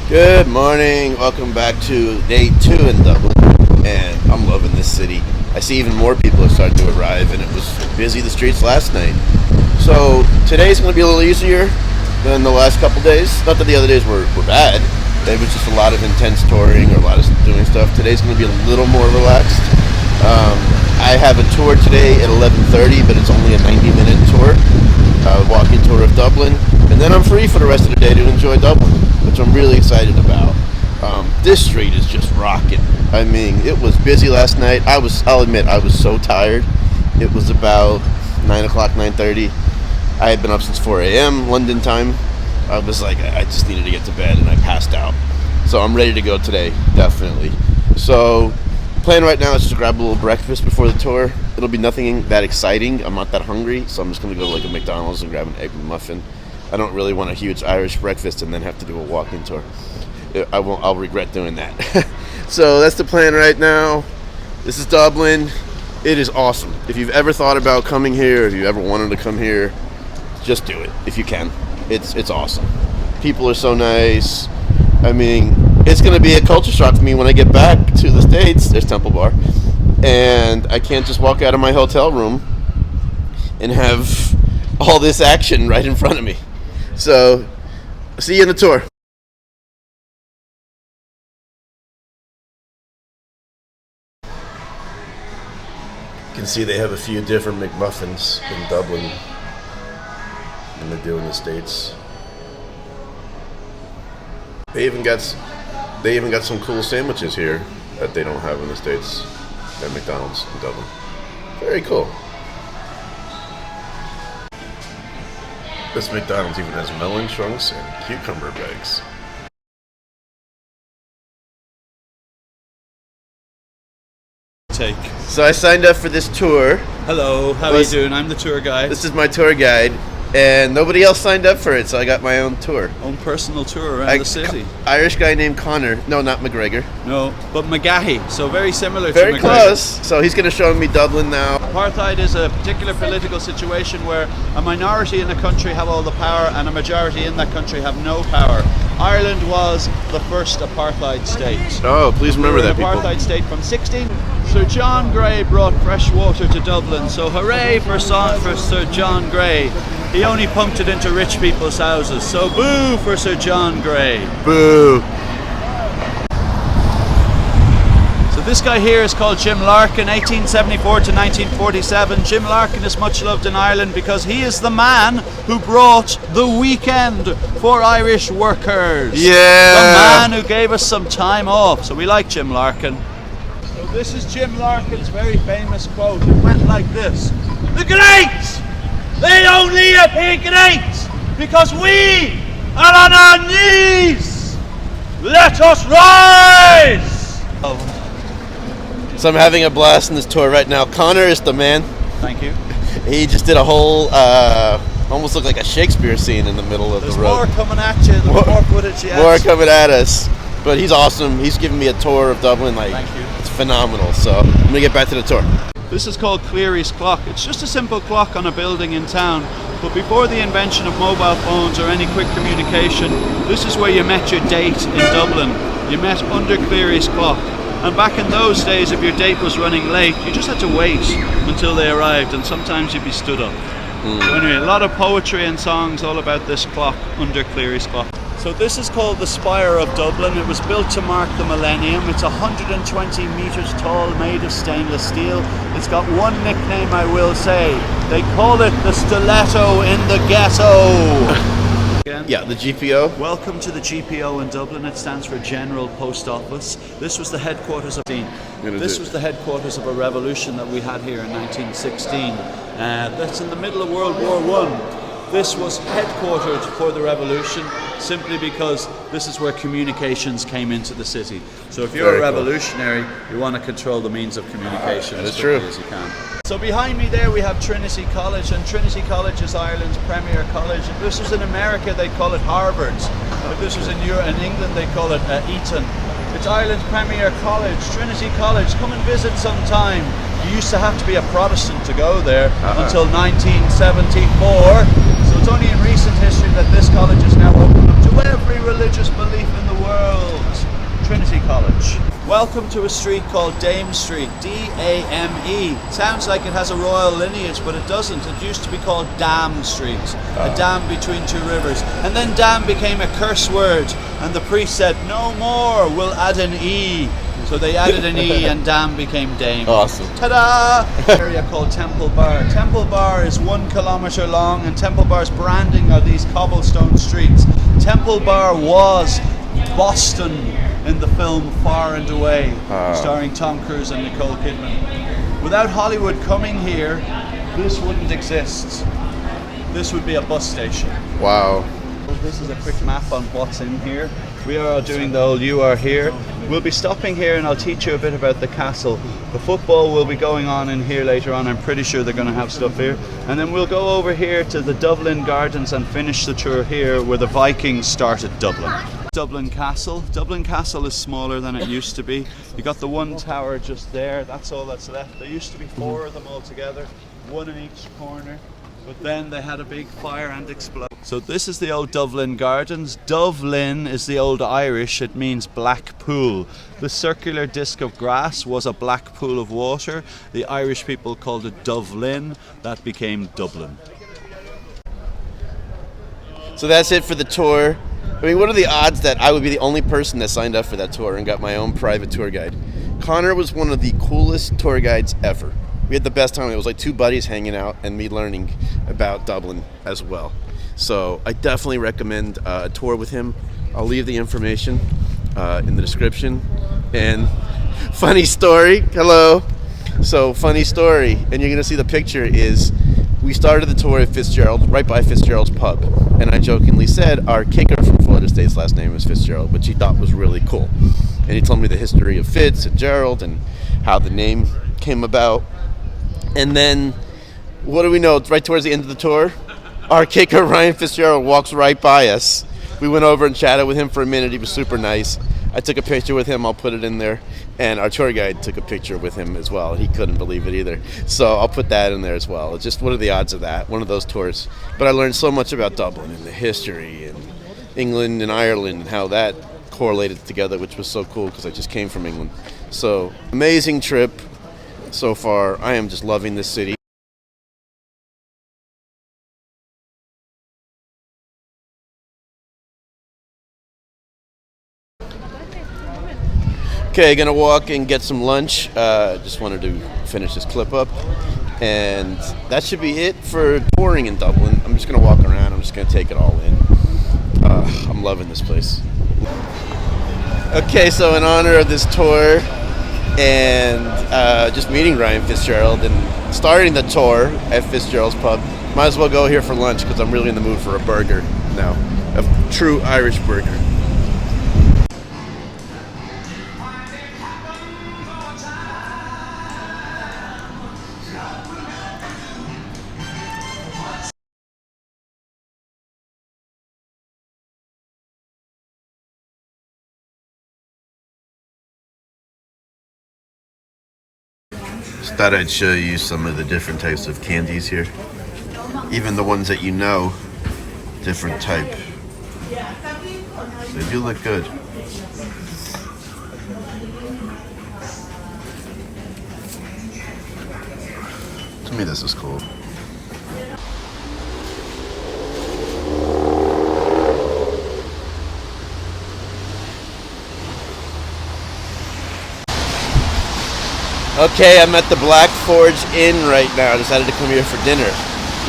Good morning. Welcome back to day 2 in Dublin, and I'm loving this city. I see even more people have started to arrive, and it was busy the streets last night. So today's going to be a little easier than the last couple days. Not that the other days were bad. It was just a lot of intense touring or a lot of doing stuff. Today's going to be a little more relaxed. I have a tour today at 11:30, but it's only a 90-minute tour, walking tour of Dublin, and then I'm free for the rest of the day to enjoy Dublin, which I'm really excited about. This street is just rocking. I mean, it was busy last night. I'll admit, I was so tired. It was about 9 o'clock, 9:30. I had been up since 4 a.m. London time. I was like, I just needed to get to bed, and I passed out. So I'm ready to go today, definitely. So plan right now is just to grab a little breakfast before the tour. It'll be nothing that exciting. I'm not that hungry, so I'm just going to go to like a McDonald's and grab an egg muffin. I don't really want a huge Irish breakfast and then have to do a walking tour. I'll regret doing that. So that's the plan right now. This is Dublin. It is awesome. If you've ever thought about coming here, if you ever wanted to come here, just do it if you can. It's awesome. People are so nice. I mean, it's going to be a culture shock for me when I get back to the States. There's Temple Bar. And I can't just walk out of my hotel room and have all this action right in front of me. So, see you in the tour. You can see they have a few different McMuffins in Dublin than they do in the States. They even got some cool sandwiches here that they don't have in the States at McDonald's in Dublin. Very cool. This McDonald's even has melon chunks and cucumber bags. So I signed up for this tour. Hello, how are you doing? I'm the tour guide. This is my tour guide, and nobody else signed up for it, so I got my own tour. Own personal tour around the city. Irish guy named Conor. No, not McGregor. No, but McGahey. So very similar to McGregor. Very close. So he's going to show me Dublin now. Apartheid is a particular political situation where a minority in the country have all the power and a majority in that country have no power. Ireland was the first apartheid state. Oh, please remember that, people. Apartheid state from 16. Sir John Gray brought fresh water to Dublin, so hooray for Sir John Gray. He only pumped it into rich people's houses, so boo for Sir John Gray. Boo. So this guy here is called Jim Larkin, 1874 to 1947. Jim Larkin is much loved in Ireland because he is the man who brought the weekend for Irish workers. Yeah. The man who gave us some time off, so we like Jim Larkin. So this is Jim Larkin's very famous quote. It went like this: "The great, they only appear great because we are on our knees. Let us rise." So I'm having a blast in this tour right now. Conor is the man. Thank you. He just did a whole, almost looked like a Shakespeare scene in the middle of There's the road. more coming at you. The more footage you More coming at us. But he's awesome. He's giving me a tour of Dublin. Thank you. It's phenomenal. So I'm going to get back to the tour. This is called Cleary's Clock. It's just a simple clock on a building in town. But before the invention of mobile phones or any quick communication, this is where you met your date in Dublin. You met under Cleary's Clock. And back in those days, if your date was running late, you just had to wait until they arrived, and sometimes you'd be stood up. So anyway, a lot of poetry and songs all about this clock under Cleary's Clock. So this is called the Spire of Dublin. It was built to mark the millennium. It's 120 metres tall, made of stainless steel. It's got one nickname, I will say. They call it the stiletto in the ghetto. Yeah, the GPO. Welcome to the GPO in Dublin. It stands for General Post Office. This was the headquarters of the headquarters of a revolution that we had here in 1916. That's in the middle of World War I. This was headquartered for the revolution simply because this is where communications came into the city. So if you're a revolutionary, you want to control the means of communication as quickly as you can. So behind me there we have Trinity College, and Trinity College is Ireland's premier college. If this was in America, they call it Harvard. If this was in England, they call it Eton. It's Ireland's premier college, Trinity College. Come and visit sometime. You used to have to be a Protestant to go there until 1974. So it's only in recent history that this college is now open up to every religion religious belief in the world. Trinity College. Welcome to a street called Dame Street, D-A-M-E. Sounds like it has a royal lineage, but it doesn't. It used to be called Dam Street, a dam between two rivers. And then dam became a curse word, and the priest said, no more, we'll add an E. So they added an E and dam became Dame. Awesome. Ta-da! Area called Temple Bar. Temple Bar is 1 kilometre long, and Temple Bar's branding are these cobblestone streets. Temple Bar was Boston in the film Far and Away, starring Tom Cruise and Nicole Kidman. Without Hollywood coming here, this wouldn't exist. This would be a bus station. Wow. This is a quick map on what's in here. We are doing the old You Are Here. We'll be stopping here and I'll teach you a bit about the castle. The football will be going on in here later on. I'm pretty sure they're going to have stuff here. And then we'll go over here to the Dublin Gardens and finish the tour here where the Vikings started Dublin. Dublin Castle. Dublin Castle is smaller than it used to be. You got the one tower just there. That's all that's left. There used to be 4 of them all together, 1 in each corner. But then they had a big fire and explode. So this is the old Dublin Gardens. Dublin is the old Irish. It means black pool. The circular disc of grass was a black pool of water. The Irish people called it Dublin. That became Dublin. So that's it for the tour. I mean, what are the odds that I would be the only person that signed up for that tour and got my own private tour guide? Connor was one of the coolest tour guides ever. We had the best time. It was like 2 buddies hanging out and me learning about Dublin as well. So I definitely recommend a tour with him. I'll leave the information in the description. And funny story, hello. So funny story, and you're gonna see the picture is, we started the tour at Fitzgerald, right by Fitzgerald's pub. And I jokingly said our kicker from Florida State's last name is Fitzgerald, which he thought was really cool. And he told me the history of Fitz and Gerald and how the name came about. And then, what do we know? Right towards the end of the tour, our kicker, Ryan Fitzgerald, walks right by us. We went over and chatted with him for a minute. He was super nice. I took a picture with him. I'll put it in there. And our tour guide took a picture with him as well. He couldn't believe it either. So I'll put that in there as well. It's just, what are the odds of that? One of those tours. But I learned so much about Dublin and the history and England and Ireland and how that correlated together, which was so cool because I just came from England. So, amazing trip so far. I am just loving this city. Okay, gonna walk and get some lunch. Just wanted to finish this clip up. And that should be it for touring in Dublin. I'm just gonna walk around, I'm just gonna take it all in. I'm loving this place. Okay, so in honor of this tour and just meeting Ryan Fitzgerald and starting the tour at Fitzgerald's pub, might as well go here for lunch because I'm really in the mood for a burger now. A true Irish burger. Just thought I'd show you some of the different types of candies here. Even the ones that you know, different type. They do look good. To me, this is cool. Okay, I'm at the Black Forge Inn right now. I decided to come here for dinner.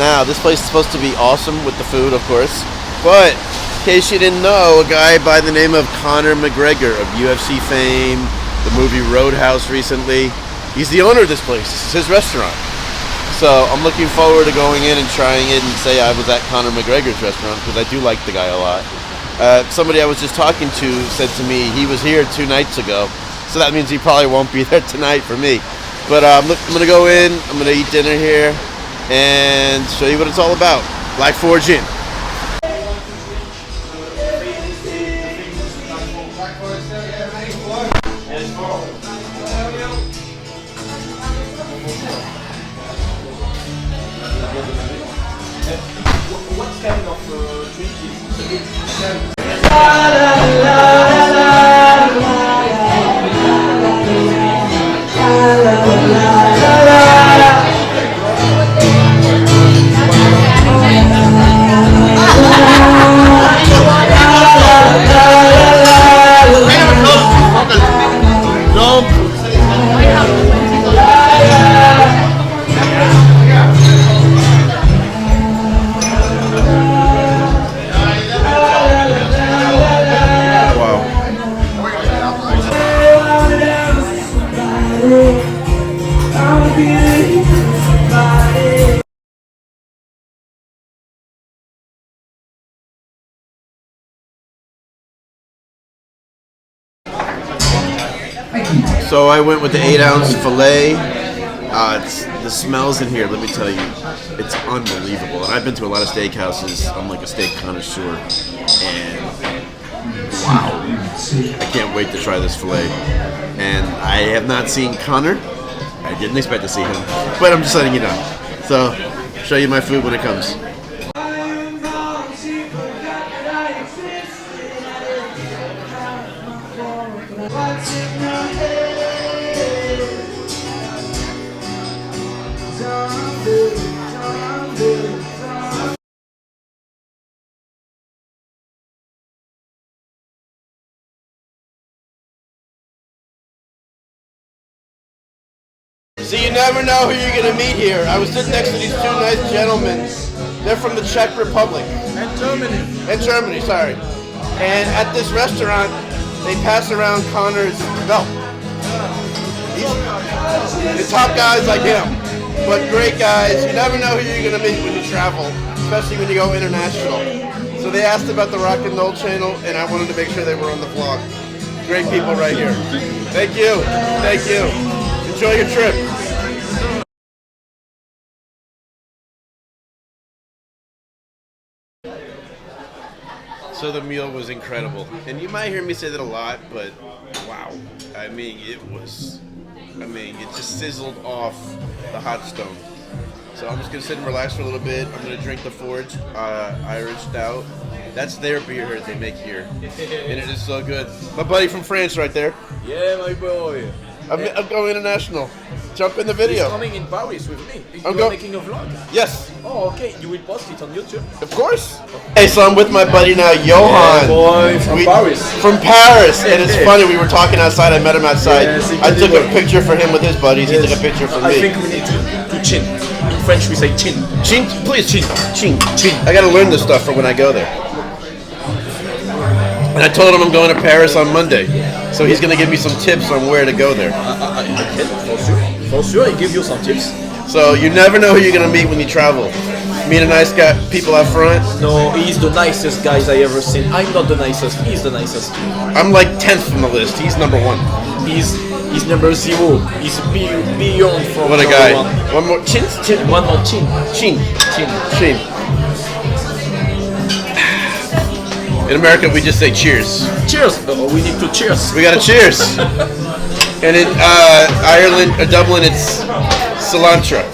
Now, this place is supposed to be awesome with the food, of course. But, in case you didn't know, a guy by the name of Conor McGregor of UFC fame, the movie Roadhouse recently, he's the owner of this place. This is his restaurant. So, I'm looking forward to going in and trying it and say I was at Conor McGregor's restaurant because I do like the guy a lot. Somebody I was just talking to said to me he was here 2 nights ago. So that means he probably won't be there tonight for me. But I'm going to go in, I'm going to eat dinner here, and show you what it's all about. Black Forge Inn. What kind of drinks? So I went with the 8-ounce filet. The smells in here, let me tell you, it's unbelievable. And I've been to a lot of steakhouses. I'm like a steak connoisseur, and wow, I can't wait to try this filet. And I have not seen Conor. I didn't expect to see him, but I'm just letting you know. So, show you my food when it comes. So you never know who you're going to meet here. I was sitting next to these two nice gentlemen. They're from the Czech Republic. And Germany, sorry. And at this restaurant, they pass around Conor's belt. The top guys like him, but great guys. You never know who you're going to meet when you travel, especially when you go international. So they asked about the Rock and Roll channel, and I wanted to make sure they were on the vlog. Great people right here. Thank you. Thank you. Enjoy your trip. So the meal was incredible. And you might hear me say that a lot, but wow. I mean, it just sizzled off the hot stone. So I'm just going to sit and relax for a little bit. I'm going to drink the Forged Irish Stout. That's their beer that they make here. And it is so good. My buddy from France right there. Yeah, my boy. I'm going international. Jump in the video. He's coming in Paris with me. I'm making a vlog? Yes. Oh, okay. You will post it on YouTube? Of course. Hey, so I'm with my buddy now, Johan. Yeah, boy, from Paris. From Paris. And it's funny, we were talking outside. I met him outside. Yes, I took a picture for him with his buddies. Yes. He took a picture for me. I think we need to chin. In French, we say chin. Chin? Please, chin. Chin. Chin. I got to learn this stuff for when I go there. And I told him I'm going to Paris on Monday. So he's going to give me some tips on where to go there. For sure. For sure, he give you some tips. So you never know who you're going to meet when you travel. Meet a nice guy, people out front. No, he's the nicest guys I ever seen. I'm not the nicest. He's the nicest. I'm like 10th on the list. He's number 1. He's number 0. He's beyond from what a guy. 1. One more chin. One more chin. Chin. In America, we just say cheers. Cheers. We need to cheers. We got to cheers. And in Ireland, or Dublin, it's cilantro.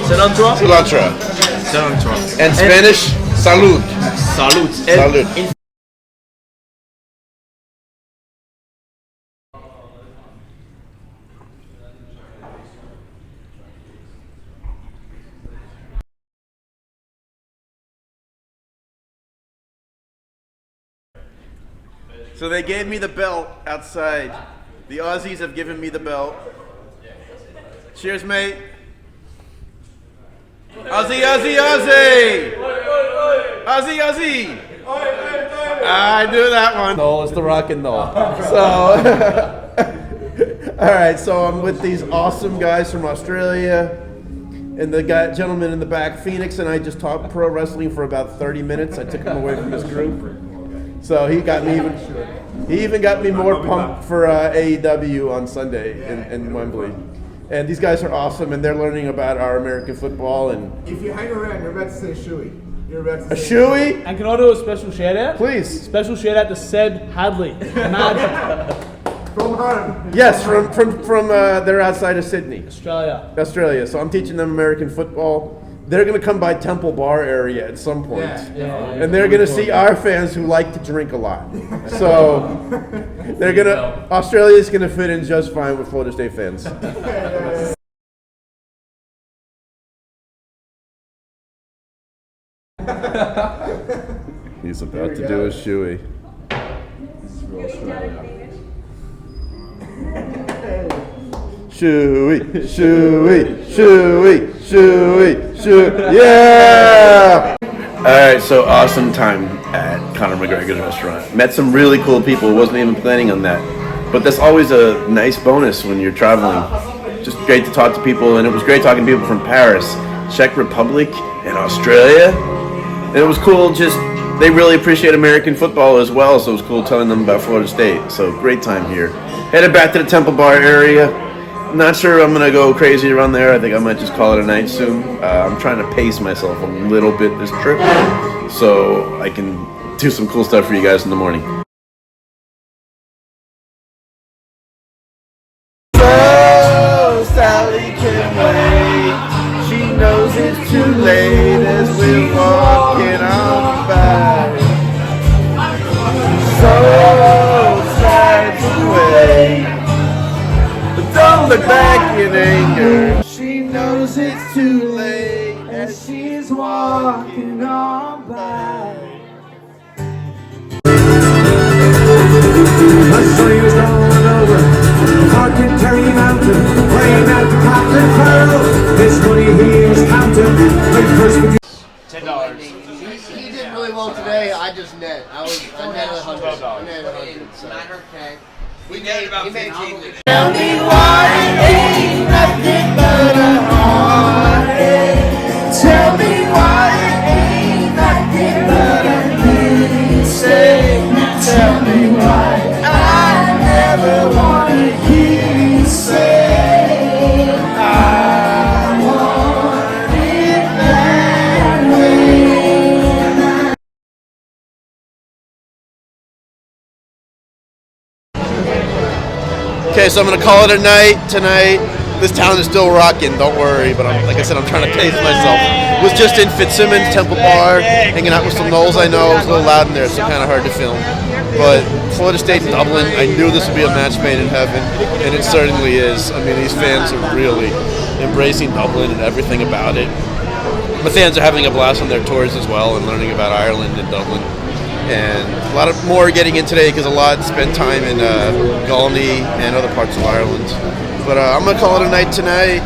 Cilantro. And Spanish, salud. Salud. So they gave me the belt outside. The Aussies have given me the belt. Cheers, mate. Aussie, Aussie, Aussie! Aussie, Aussie! I knew that one. No, it's the rock and roll. So, alright, so I'm with these awesome guys from Australia. And the gentleman in the back, Phoenix, and I just talked pro wrestling for about 30 minutes. I took him away from his group. So he even got me more pumped for AEW on Sunday in Wembley. And these guys are awesome, and they're learning about our American football. And if you hang around, you're about to say shoey. You're about to say shoey? And can I do a special shout out? Please. Special shout out to Seb Hadley. From home. Yes, from they're outside of Sydney. Australia. So I'm teaching them American football. they're going to come by Temple Bar area at some point. And they're going to see our fans who like to drink a lot. So Australia's going to fit in just fine with Florida State fans. He's about to do a shoey. Shoey, shoey, shoey, shoey, shoey, yeah! Alright, so awesome time at Conor McGregor's restaurant. Met some really cool people, wasn't even planning on that. But that's always a nice bonus when you're traveling. Just great to talk to people, and it was great talking to people from Paris, Czech Republic, and Australia. And it was cool, they really appreciate American football as well, so it was cool telling them about Florida State. So great time here. Headed back to the Temple Bar area. Not sure I'm gonna go crazy around there. I think I might just call it a night soon. I'm trying to pace myself a little bit this trip so I can do some cool stuff for you guys in the morning. So Sally can wait. She knows it's too late as we're walking on by. So sad to wait. Don't look back in anger. She knows it's too late as she's walking on by. I saw you rolling over, fucking Terry Mountain, playing at the Cotton Pearl. This money here is counting. But first we $10. He did really well today. I just net. I netted 100. I netted 100. So. We made about 15. Tell me why it ain't nothing but a heartache. Tell me why it ain't nothing but a mistake. Tell me why I never wanna hear you say I want it that way. Okay, so I'm gonna call it a night tonight. This town is still rocking, don't worry, but like I said, I'm trying to pace myself. Was just in Fitzsimmons, Temple Bar, hanging out with some Knowles I know. It was a little loud in there, so kind of hard to film. But Florida State and Dublin, I knew this would be a match made in heaven, and it certainly is. I mean, these fans are really embracing Dublin and everything about it. The fans are having a blast on their tours as well and learning about Ireland and Dublin. And a lot of more getting in today because a lot spent time in Galway and other parts of Ireland. But I'm going to call it a night tonight.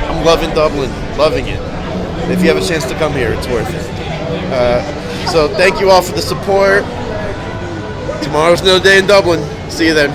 I'm loving Dublin, loving it. If you have a chance to come here, it's worth it. So thank you all for the support. Tomorrow's another day in Dublin. See you then.